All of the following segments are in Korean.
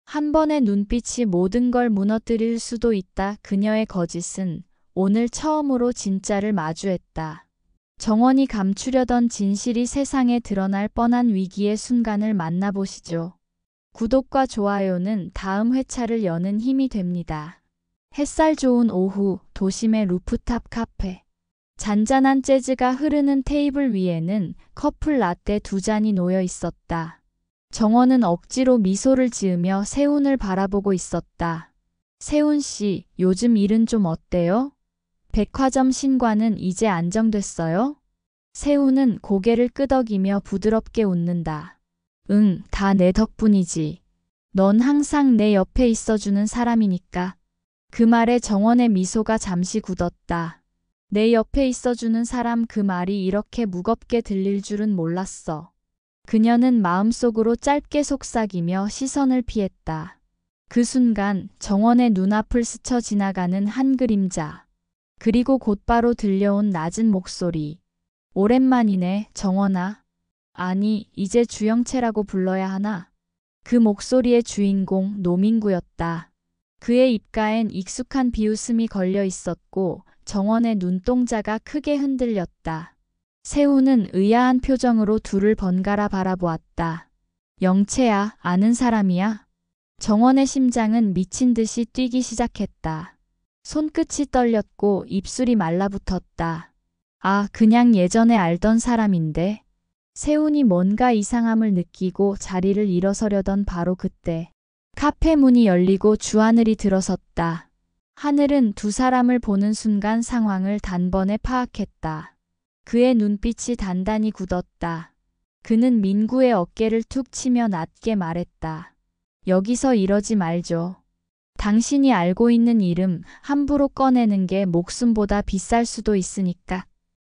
한 번의 눈빛이 모든 걸 무너뜨릴 수도 있다. 그녀의 거짓은 오늘 처음으로 진짜를 마주했다. 정원이 감추려던 진실이 세상에 드러날 뻔한 위기의 순간을 만나보시죠. 구독과 좋아요는 다음 회차를 여는 힘이 됩니다. 햇살 좋은 오후, 도심의 루프탑 카페. 잔잔한 재즈가 흐르는 테이블 위에는 커플 라떼 두 잔이 놓여 있었다. 정원은 억지로 미소를 지으며 세훈을 바라보고 있었다. 세훈 씨, 요즘 일은 좀 어때요? 백화점 신과는 이제 안정됐어요? 세훈은 고개를 끄덕이며 부드럽게 웃는다. 응, 다 내 덕분이지. 넌 항상 내 옆에 있어주는 사람이니까. 그 말에 정원의 미소가 잠시 굳었다. 내 옆에 있어주는 사람, 그 말이 이렇게 무겁게 들릴 줄은 몰랐어. 그녀는 마음속으로 짧게 속삭이며 시선을 피했다. 그 순간 정원의 눈앞을 스쳐 지나가는 한 그림자. 그리고 곧바로 들려온 낮은 목소리. 오랜만이네, 정원아. 아니, 이제 주영채라고 불러야 하나? 그 목소리의 주인공 노민구였다. 그의 입가엔 익숙한 비웃음이 걸려 있었고 정원의 눈동자가 크게 흔들렸다. 세훈은 의아한 표정으로 둘을 번갈아 바라보았다. 영채야, 아는 사람이야? 정원의 심장은 미친 듯이 뛰기 시작했다. 손끝이 떨렸고 입술이 말라붙었다. 아, 그냥 예전에 알던 사람인데. 세훈이 뭔가 이상함을 느끼고 자리를 일어서려던 바로 그때 카페 문이 열리고 주하늘이 들어섰다. 하늘은 두 사람을 보는 순간 상황을 단번에 파악했다. 그의 눈빛이 단단히 굳었다. 그는 민구의 어깨를 툭 치며 낮게 말했다. 여기서 이러지 말죠. 당신이 알고 있는 이름 함부로 꺼내는 게 목숨보다 비쌀 수도 있으니까.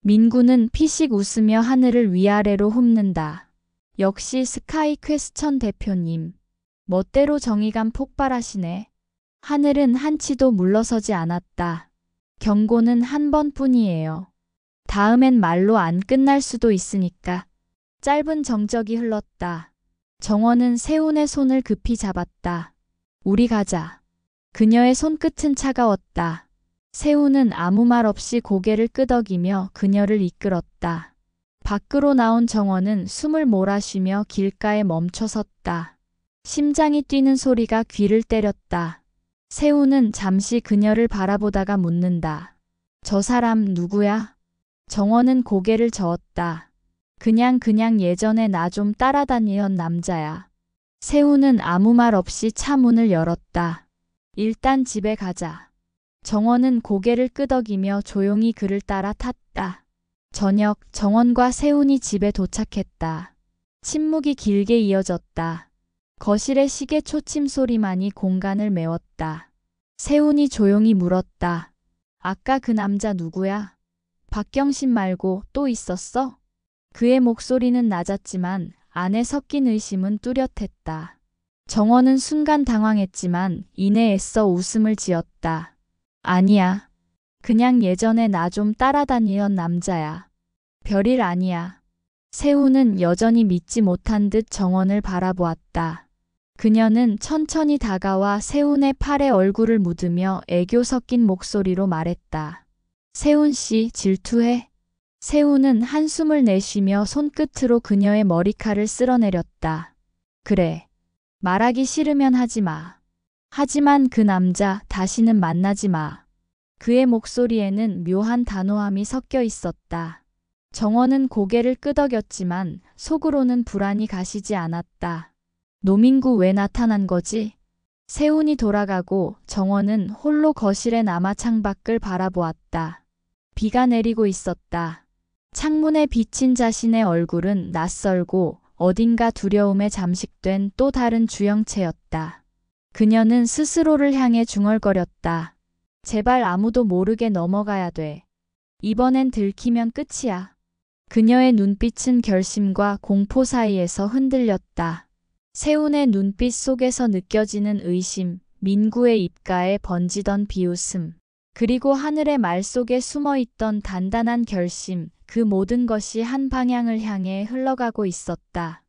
민구는 피식 웃으며 하늘을 위아래로 훑는다. 역시 스카이 퀘스천 대표님. 멋대로 정의감 폭발하시네. 하늘은 한치도 물러서지 않았다. 경고는 한 번뿐이에요. 다음엔 말로 안 끝날 수도 있으니까. 짧은 정적이 흘렀다. 정원은 세훈의 손을 급히 잡았다. 우리 가자. 그녀의 손끝은 차가웠다. 세훈은 아무 말 없이 고개를 끄덕이며 그녀를 이끌었다. 밖으로 나온 정원은 숨을 몰아쉬며 길가에 멈춰 섰다. 심장이 뛰는 소리가 귀를 때렸다. 세훈은 잠시 그녀를 바라보다가 묻는다. 저 사람 누구야? 정원은 고개를 저었다. 그냥 예전에 나 좀 따라다니던 남자야. 세훈은 아무 말 없이 차 문을 열었다. 일단 집에 가자. 정원은 고개를 끄덕이며 조용히 그를 따라 탔다. 저녁, 정원과 세훈이 집에 도착했다. 침묵이 길게 이어졌다. 거실의 시계 초침 소리만이 공간을 메웠다. 세훈이 조용히 물었다. 아까 그 남자 누구야? 박경신 말고 또 있었어? 그의 목소리는 낮았지만 안에 섞인 의심은 뚜렷했다. 정원은 순간 당황했지만 이내 애써 웃음을 지었다. 아니야. 그냥 예전에 나 좀 따라다니던 남자야. 별일 아니야. 세훈은 여전히 믿지 못한 듯 정원을 바라보았다. 그녀는 천천히 다가와 세훈의 팔에 얼굴을 묻으며 애교 섞인 목소리로 말했다. 세훈 씨, 질투해? 세훈은 한숨을 내쉬며 손끝으로 그녀의 머리칼을 쓸어내렸다. 그래. 말하기 싫으면 하지 마. 하지만 그 남자 다시는 만나지 마. 그의 목소리에는 묘한 단호함이 섞여 있었다. 정원은 고개를 끄덕였지만 속으로는 불안이 가시지 않았다. 노민구 왜 나타난 거지? 세훈이 돌아가고 정원은 홀로 거실에 남아 창밖을 바라보았다. 비가 내리고 있었다. 창문에 비친 자신의 얼굴은 낯설고 어딘가 두려움에 잠식된 또 다른 주영채였다. 그녀는 스스로를 향해 중얼거렸다. 제발 아무도 모르게 넘어가야 돼. 이번엔 들키면 끝이야. 그녀의 눈빛은 결심과 공포 사이에서 흔들렸다. 세훈의 눈빛 속에서 느껴지는 의심, 민구의 입가에 번지던 비웃음, 그리고 하늘의 말 속에 숨어있던 단단한 결심, 그 모든 것이 한 방향을 향해 흘러가고 있었다.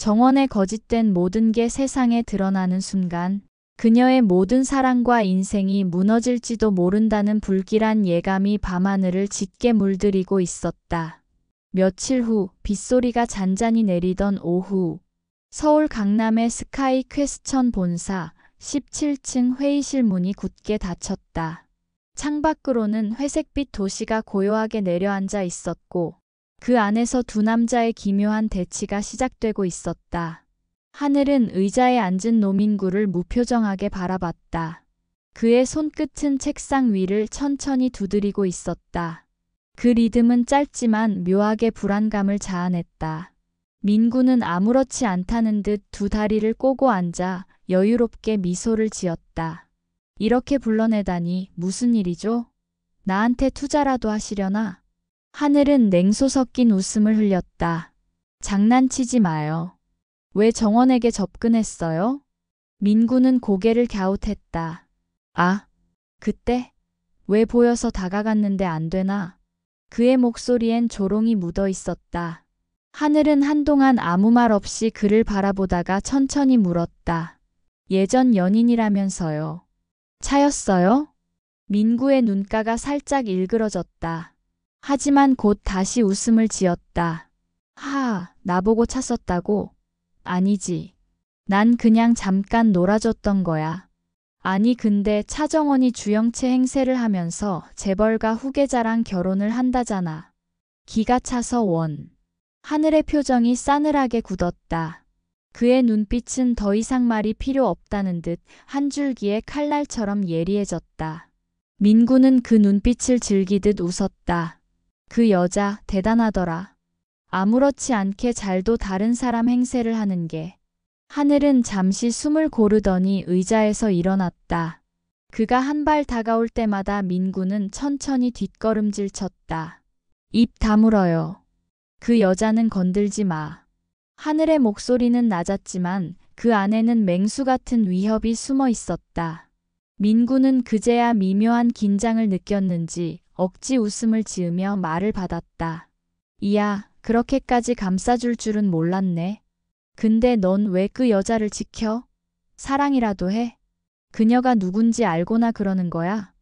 정원의 거짓된 모든 게 세상에 드러나는 순간 그녀의 모든 사랑과 인생이 무너질지도 모른다는 불길한 예감이 밤하늘을 짙게 물들이고 있었다. 며칠 후 빗소리가 잔잔히 내리던 오후, 서울 강남의 스카이 퀘스천 본사 17층 회의실 문이 굳게 닫혔다. 창밖으로는 회색빛 도시가 고요하게 내려앉아 있었고 그 안에서 두 남자의 기묘한 대치가 시작되고 있었다. 하늘은 의자에 앉은 노민구를 무표정하게 바라봤다. 그의 손끝은 책상 위를 천천히 두드리고 있었다. 그 리듬은 짧지만 묘하게 불안감을 자아냈다. 민구는 아무렇지 않다는 듯 두 다리를 꼬고 앉아 여유롭게 미소를 지었다. 이렇게 불러내다니 무슨 일이죠? 나한테 투자라도 하시려나? 하늘은 냉소 섞인 웃음을 흘렸다. 장난치지 마요. 왜 정원에게 접근했어요? 민구는 고개를 갸웃했다. 아, 그때? 왜 보여서 다가갔는데 안 되나? 그의 목소리엔 조롱이 묻어 있었다. 하늘은 한동안 아무 말 없이 그를 바라보다가 천천히 물었다. 예전 연인이라면서요. 차였어요? 민구의 눈가가 살짝 일그러졌다. 하지만 곧 다시 웃음을 지었다. 나보고 찼었다고? 아니지. 난 그냥 잠깐 놀아줬던 거야. 아니 근데 차정원이 주영채 행세를 하면서 재벌가 후계자랑 결혼을 한다잖아. 기가 차서 원. 하늘의 표정이 싸늘하게 굳었다. 그의 눈빛은 더 이상 말이 필요 없다는 듯 한 줄기의 칼날처럼 예리해졌다. 민구는 그 눈빛을 즐기듯 웃었다. 그 여자 대단하더라. 아무렇지 않게 잘도 다른 사람 행세를 하는 게. 하늘은 잠시 숨을 고르더니 의자에서 일어났다. 그가 한 발 다가올 때마다 민구는 천천히 뒷걸음질 쳤다. 입 다물어요. 그 여자는 건들지 마. 하늘의 목소리는 낮았지만 그 안에는 맹수 같은 위협이 숨어 있었다. 민구는 그제야 미묘한 긴장을 느꼈는지 억지 웃음을 지으며 말을 받았다. 이야, 그렇게까지 감싸줄 줄은 몰랐네. 근데 넌 왜 그 여자를 지켜? 사랑이라도 해? 그녀가 누군지 알고나 그러는 거야?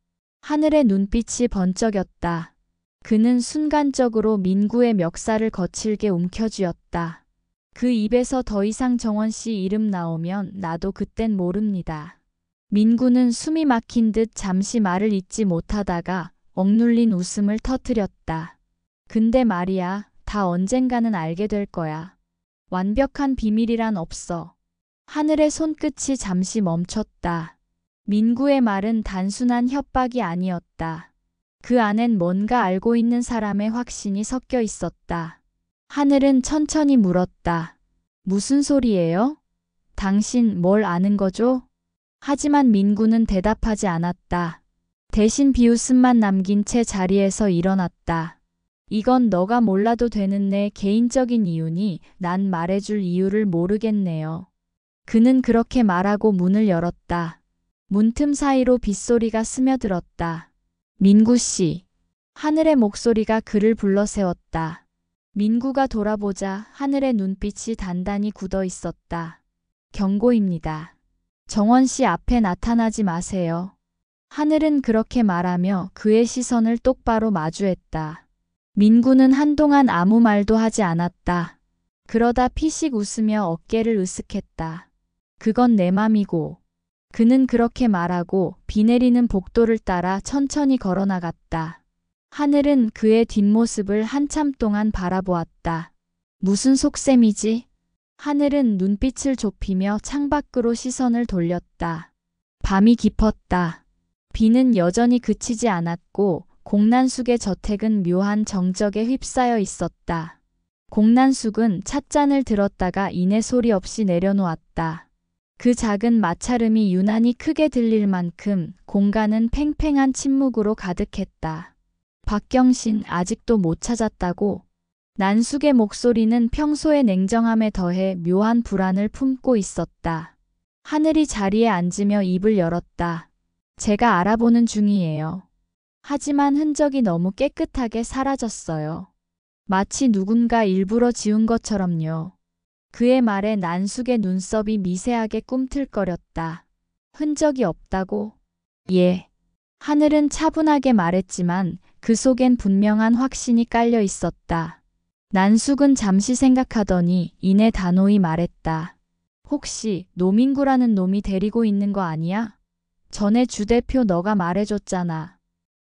하늘의 눈빛이 번쩍였다. 그는 순간적으로 민구의 멱살을 거칠게 움켜쥐었다. 그 입에서 더 이상 정원 씨 이름 나오면 나도 그땐 모릅니다. 민구는 숨이 막힌 듯 잠시 말을 잇지 못하다가 억눌린 웃음을 터뜨렸다. 근데 말이야, 다 언젠가는 알게 될 거야. 완벽한 비밀이란 없어. 하늘의 손끝이 잠시 멈췄다. 민구의 말은 단순한 협박이 아니었다. 그 안엔 뭔가 알고 있는 사람의 확신이 섞여 있었다. 하늘은 천천히 물었다. 무슨 소리예요? 당신 뭘 아는 거죠? 하지만 민구는 대답하지 않았다. 대신 비웃음만 남긴 채 자리에서 일어났다. 이건 너가 몰라도 되는 내 개인적인 이유니 난 말해줄 이유를 모르겠네요. 그는 그렇게 말하고 문을 열었다. 문틈 사이로 빗소리가 스며들었다. 민구 씨. 하늘의 목소리가 그를 불러세웠다. 민구가 돌아보자 하늘의 눈빛이 단단히 굳어 있었다. 경고입니다. 정원 씨 앞에 나타나지 마세요. 하늘은 그렇게 말하며 그의 시선을 똑바로 마주했다. 민구는 한동안 아무 말도 하지 않았다. 그러다 피식 웃으며 어깨를 으쓱했다. 그건 내 맘이고. 그는 그렇게 말하고 비 내리는 복도를 따라 천천히 걸어나갔다. 하늘은 그의 뒷모습을 한참 동안 바라보았다. 무슨 속셈이지? 하늘은 눈빛을 좁히며 창밖으로 시선을 돌렸다. 밤이 깊었다. 비는 여전히 그치지 않았고 공난숙의 저택은 묘한 정적에 휩싸여 있었다. 공난숙은 찻잔을 들었다가 이내 소리 없이 내려놓았다. 그 작은 마찰음이 유난히 크게 들릴 만큼 공간은 팽팽한 침묵으로 가득했다. 박경신 아직도 못 찾았다고? 난숙의 목소리는 평소의 냉정함에 더해 묘한 불안을 품고 있었다. 하늘이 자리에 앉으며 입을 열었다. 제가 알아보는 중이에요. 하지만 흔적이 너무 깨끗하게 사라졌어요. 마치 누군가 일부러 지운 것처럼요. 그의 말에 난숙의 눈썹이 미세하게 꿈틀거렸다. 흔적이 없다고? 예. 하늘은 차분하게 말했지만 그 속엔 분명한 확신이 깔려 있었다. 난숙은 잠시 생각하더니 이내 단호히 말했다. 혹시 노민구라는 놈이 데리고 있는 거 아니야? 전에 주 대표 너가 말해줬잖아.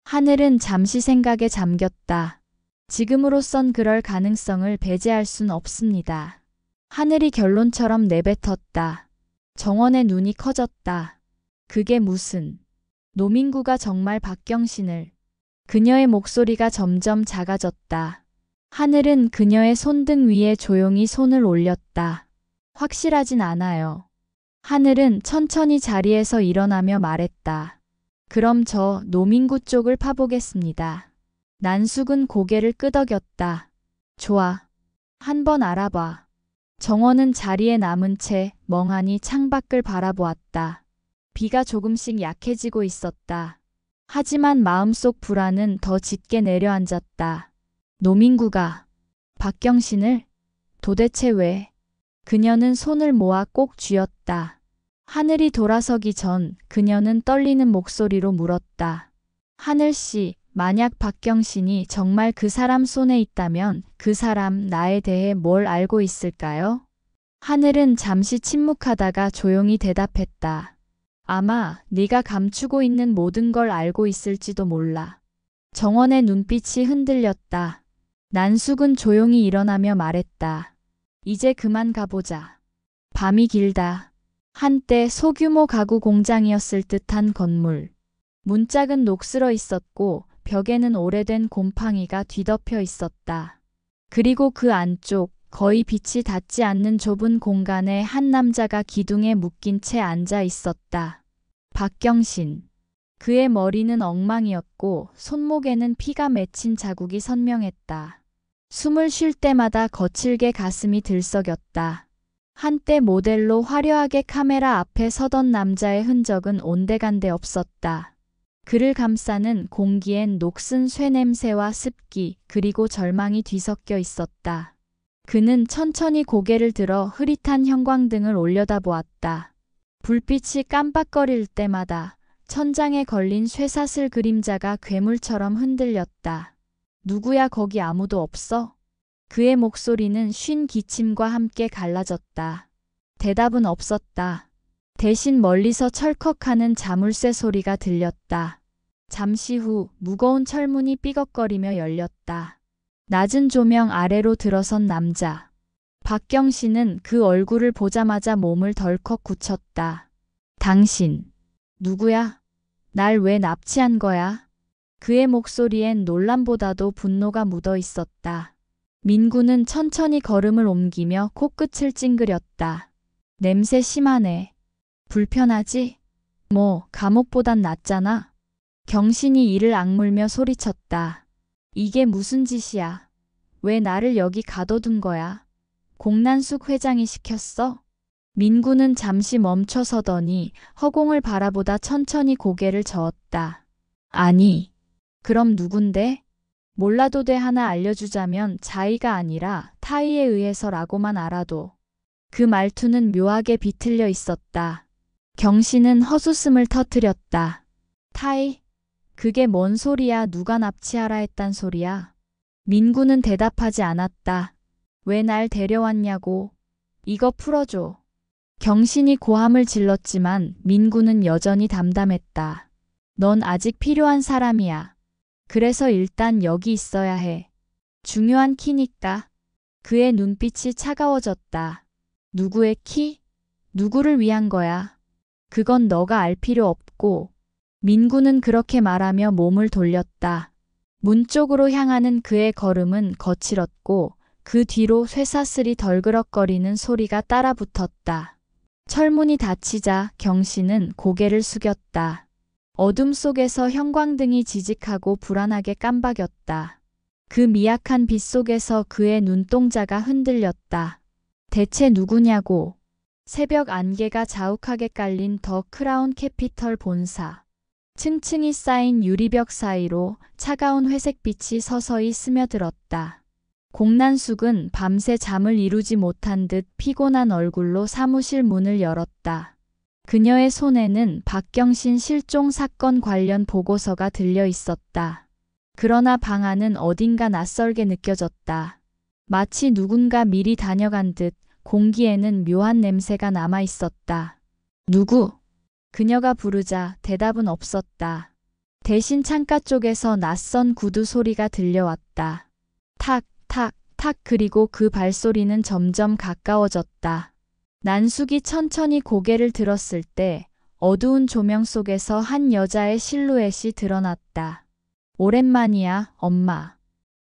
하늘은 잠시 생각에 잠겼다. 지금으로선 그럴 가능성을 배제할 순 없습니다. 하늘이 결론처럼 내뱉었다. 정원의 눈이 커졌다. 그게 무슨... 노민구가 정말 박경신을... 그녀의 목소리가 점점 작아졌다. 하늘은 그녀의 손등 위에 조용히 손을 올렸다. 확실하진 않아요. 하늘은 천천히 자리에서 일어나며 말했다. 그럼 저 노민구 쪽을 파보겠습니다. 난숙은 고개를 끄덕였다. 좋아. 한번 알아봐. 정원은 자리에 남은 채 멍하니 창밖을 바라보았다. 비가 조금씩 약해지고 있었다. 하지만 마음속 불안은 더 짙게 내려앉았다. 노민구가 박경신을? 도대체 왜? 그녀는 손을 모아 꼭 쥐었다. 하늘이 돌아서기 전 그녀는 떨리는 목소리로 물었다. 하늘씨, 만약 박경신이 정말 그 사람 손에 있다면 그 사람 나에 대해 뭘 알고 있을까요? 하늘은 잠시 침묵하다가 조용히 대답했다. 아마 네가 감추고 있는 모든 걸 알고 있을지도 몰라. 정원의 눈빛이 흔들렸다. 난숙은 조용히 일어나며 말했다. 이제 그만 가보자. 밤이 길다. 한때 소규모 가구 공장이었을 듯한 건물. 문짝은 녹슬어 있었고 벽에는 오래된 곰팡이가 뒤덮여 있었다. 그리고 그 안쪽 거의 빛이 닿지 않는 좁은 공간에 한 남자가 기둥에 묶인 채 앉아 있었다. 박경신. 그의 머리는 엉망이었고 손목에는 피가 맺힌 자국이 선명했다. 숨을 쉴 때마다 거칠게 가슴이 들썩였다. 한때 모델로 화려하게 카메라 앞에 서던 남자의 흔적은 온데간데 없었다. 그를 감싸는 공기엔 녹슨 쇠냄새와 습기 그리고 절망이 뒤섞여 있었다. 그는 천천히 고개를 들어 흐릿한 형광등을 올려다보았다. 불빛이 깜빡거릴 때마다 천장에 걸린 쇠사슬 그림자가 괴물처럼 흔들렸다. 누구야 거기 아무도 없어? 그의 목소리는 쉰 기침과 함께 갈라졌다. 대답은 없었다. 대신 멀리서 철컥하는 자물쇠 소리가 들렸다. 잠시 후 무거운 철문이 삐걱거리며 열렸다. 낮은 조명 아래로 들어선 남자. 박경신은 그 얼굴을 보자마자 몸을 덜컥 굳혔다. 당신, 누구야? 날 왜 납치한 거야? 그의 목소리엔 놀람보다도 분노가 묻어 있었다. 민구는 천천히 걸음을 옮기며 코끝을 찡그렸다. 냄새 심하네. 불편하지? 뭐, 감옥보단 낫잖아. 경신이 이를 악물며 소리쳤다. 이게 무슨 짓이야? 왜 나를 여기 가둬둔 거야? 공난숙 회장이 시켰어? 민구는 잠시 멈춰서더니 허공을 바라보다 천천히 고개를 저었다. 아니, 그럼 누군데? 몰라도 돼 하나 알려주자면 자의가 아니라 타의에 의해서라고만 알아도. 그 말투는 묘하게 비틀려 있었다. 경신은 헛웃음을 터뜨렸다. 타의? 그게 뭔 소리야? 누가 납치하라 했단 소리야? 민구는 대답하지 않았다. 왜 날 데려왔냐고. 이거 풀어줘. 경신이 고함을 질렀지만 민구는 여전히 담담했다. 넌 아직 필요한 사람이야. 그래서 일단 여기 있어야 해. 중요한 키니까. 그의 눈빛이 차가워졌다. 누구의 키? 누구를 위한 거야? 그건 너가 알 필요 없고. 민구는 그렇게 말하며 몸을 돌렸다. 문 쪽으로 향하는 그의 걸음은 거칠었고 그 뒤로 쇠사슬이 덜그럭거리는 소리가 따라붙었다. 철문이 닫히자 경신은 고개를 숙였다. 어둠 속에서 형광등이 지직하고 불안하게 깜박였다. 그 미약한 빛 속에서 그의 눈동자가 흔들렸다. 대체 누구냐고. 새벽 안개가 자욱하게 깔린 더 크라운 캐피털 본사. 층층이 쌓인 유리벽 사이로 차가운 회색빛이 서서히 스며들었다. 공난숙은 밤새 잠을 이루지 못한 듯 피곤한 얼굴로 사무실 문을 열었다. 그녀의 손에는 박경신 실종 사건 관련 보고서가 들려 있었다. 그러나 방 안은 어딘가 낯설게 느껴졌다. 마치 누군가 미리 다녀간 듯 공기에는 묘한 냄새가 남아 있었다. 누구? 그녀가 부르자 대답은 없었다. 대신 창가 쪽에서 낯선 구두 소리가 들려왔다. 탁, 탁, 탁 그리고 그 발소리는 점점 가까워졌다. 난숙이 천천히 고개를 들었을 때 어두운 조명 속에서 한 여자의 실루엣이 드러났다. 오랜만이야, 엄마.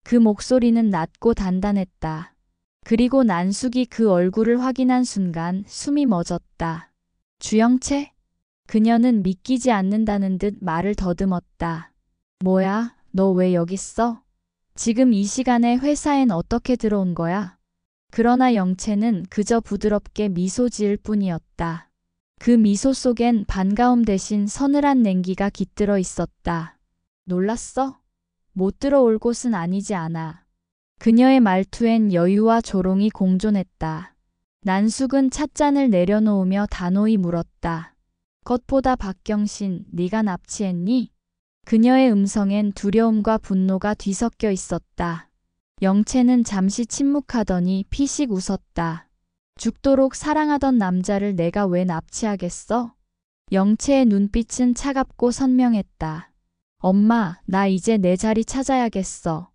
그 목소리는 낮고 단단했다. 그리고 난숙이 그 얼굴을 확인한 순간 숨이 멎었다. 주영채? 그녀는 믿기지 않는다는 듯 말을 더듬었다. 뭐야, 너 왜 여기 있어? 지금 이 시간에 회사엔 어떻게 들어온 거야? 그러나 영채는 그저 부드럽게 미소 지을 뿐이었다. 그 미소 속엔 반가움 대신 서늘한 냉기가 깃들어 있었다. 놀랐어? 못 들어올 곳은 아니지 않아. 그녀의 말투엔 여유와 조롱이 공존했다. 난숙은 찻잔을 내려놓으며 단호히 물었다. 것보다 박경신, 네가 납치했니? 그녀의 음성엔 두려움과 분노가 뒤섞여 있었다. 영채는 잠시 침묵하더니 피식 웃었다. 죽도록 사랑하던 남자를 내가 왜 납치하겠어? 영채의 눈빛은 차갑고 선명했다. 엄마, 나 이제 내 자리 찾아야겠어.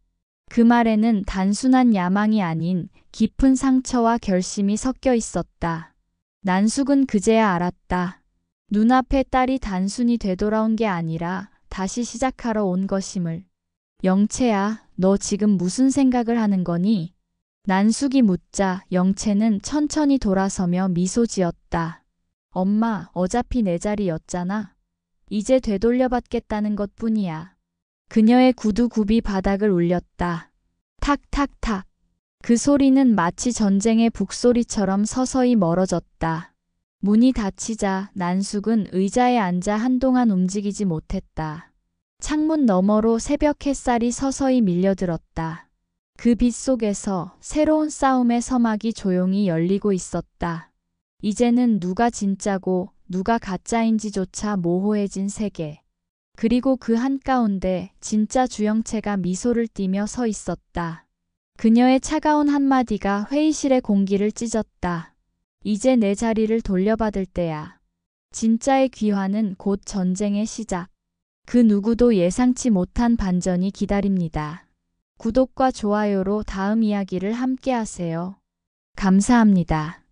그 말에는 단순한 야망이 아닌 깊은 상처와 결심이 섞여 있었다. 난숙은 그제야 알았다. 눈앞의 딸이 단순히 되돌아온 게 아니라 다시 시작하러 온 것임을. 영채야, 너 지금 무슨 생각을 하는 거니? 난숙이 묻자 영채는 천천히 돌아서며 미소 지었다. 엄마, 어차피 내 자리였잖아. 이제 되돌려받겠다는 것뿐이야. 그녀의 구두굽이 바닥을 울렸다. 탁탁탁. 그 소리는 마치 전쟁의 북소리처럼 서서히 멀어졌다. 문이 닫히자 난숙은 의자에 앉아 한동안 움직이지 못했다. 창문 너머로 새벽 햇살이 서서히 밀려들었다. 그 빛 속에서 새로운 싸움의 서막이 조용히 열리고 있었다. 이제는 누가 진짜고 누가 가짜인지조차 모호해진 세계. 그리고 그 한가운데 진짜 주영채가 미소를 띠며 서 있었다. 그녀의 차가운 한마디가 회의실의 공기를 찢었다. 이제 내 자리를 돌려받을 때야. 진짜의 귀환은 곧 전쟁의 시작. 그 누구도 예상치 못한 반전이 기다립니다. 구독과 좋아요로 다음 이야기를 함께 하세요. 감사합니다.